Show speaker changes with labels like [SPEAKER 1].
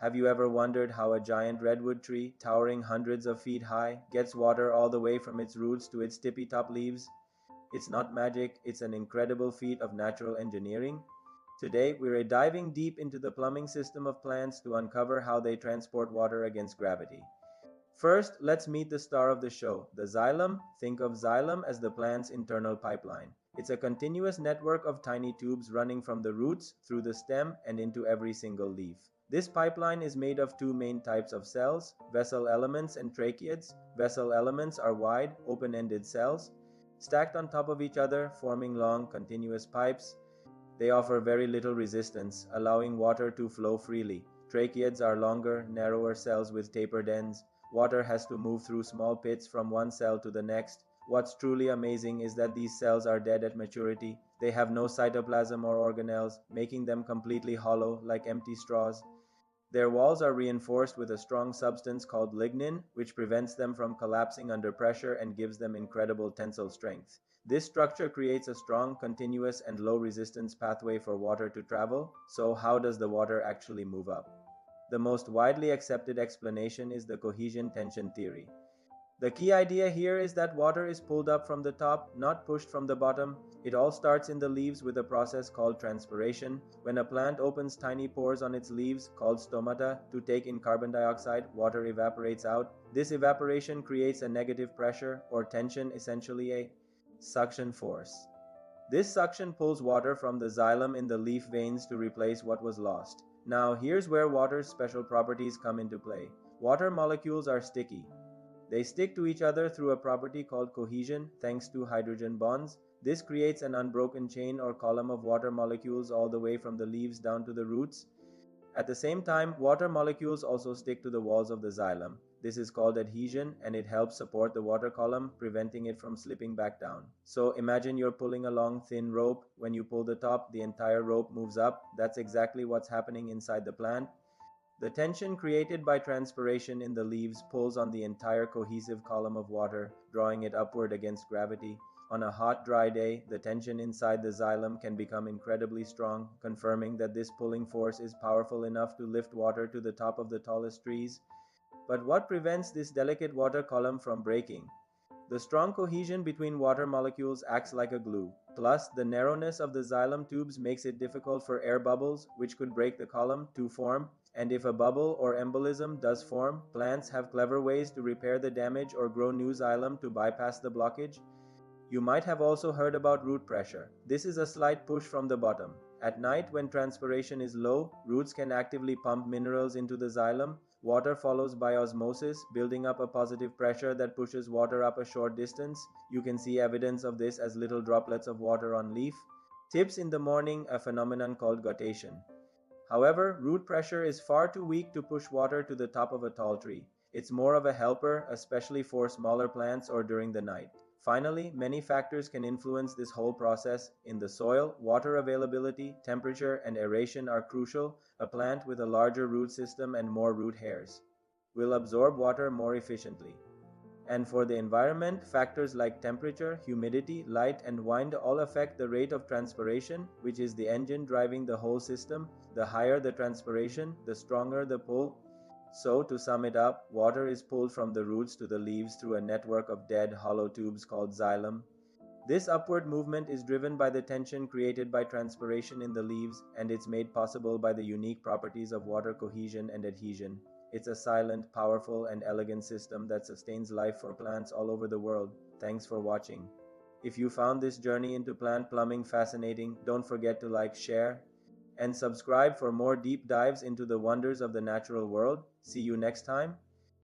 [SPEAKER 1] Have you ever wondered how a giant redwood tree, towering hundreds of feet high, gets water all the way from its roots to its tippy top leaves? It's not magic, it's an incredible feat of natural engineering. Today, we're diving deep into the plumbing system of plants to uncover how they transport water against gravity. First, let's meet the star of the show, the xylem. Think of xylem as the plant's internal pipeline. It's a continuous network of tiny tubes running from the roots through the stem and into every single leaf. This pipeline is made of two main types of cells, vessel elements and tracheids. Vessel elements are wide, open-ended cells, stacked on top of each other, forming long, continuous pipes. They offer very little resistance, allowing water to flow freely. Tracheids are longer, narrower cells with tapered ends. Water has to move through small pits from one cell to the next. What's truly amazing is that these cells are dead at maturity. They have no cytoplasm or organelles, making them completely hollow, like empty straws. Their walls are reinforced with a strong substance called lignin, which prevents them from collapsing under pressure and gives them incredible tensile strength. This structure creates a strong, continuous, and low resistance pathway for water to travel. So, how does the water actually move up? The most widely accepted explanation is the cohesion tension theory. The key idea here is that water is pulled up from the top, not pushed from the bottom. It all starts in the leaves with a process called transpiration. When a plant opens tiny pores on its leaves, called stomata, to take in carbon dioxide, water evaporates out. This evaporation creates a negative pressure, or tension, essentially a suction force. This suction pulls water from the xylem in the leaf veins to replace what was lost. Now, here's where water's special properties come into play. Water molecules are sticky. They stick to each other through a property called cohesion, thanks to hydrogen bonds. This creates an unbroken chain or column of water molecules all the way from the leaves down to the roots. At the same time, water molecules also stick to the walls of the xylem. This is called adhesion, and it helps support the water column, preventing it from slipping back down. So imagine you're pulling a long, thin rope. When you pull the top, the entire rope moves up. That's exactly what's happening inside the plant. The tension created by transpiration in the leaves pulls on the entire cohesive column of water, drawing it upward against gravity. On a hot, dry day, the tension inside the xylem can become incredibly strong, confirming that this pulling force is powerful enough to lift water to the top of the tallest trees. But what prevents this delicate water column from breaking? The strong cohesion between water molecules acts like a glue. Plus, the narrowness of the xylem tubes makes it difficult for air bubbles, which could break the column, to form. And if a bubble or embolism does form, plants have clever ways to repair the damage or grow new xylem to bypass the blockage. You might have also heard about root pressure. This is a slight push from the bottom. At night, when transpiration is low, roots can actively pump minerals into the xylem. Water follows by osmosis, building up a positive pressure that pushes water up a short distance. You can see evidence of this as little droplets of water on leaf. Tips in the morning, a phenomenon called guttation. However, root pressure is far too weak to push water to the top of a tall tree. It's more of a helper, especially for smaller plants or during the night. Finally, many factors can influence this whole process. In the soil, water availability, temperature, and aeration are crucial. A plant with a larger root system and more root hairs will absorb water more efficiently. And for the environment, factors like temperature, humidity, light, and wind all affect the rate of transpiration, which is the engine driving the whole system. The higher the transpiration, the stronger the pull. So, to sum it up, water is pulled from the roots to the leaves through a network of dead, hollow tubes called xylem. This upward movement is driven by the tension created by transpiration in the leaves, and it's made possible by the unique properties of water cohesion and adhesion. It's a silent, powerful, and elegant system that sustains life for plants all over the world. Thanks for watching. If you found this journey into plant plumbing fascinating, don't forget to like, share, and subscribe for more deep dives into the wonders of the natural world. See you next time.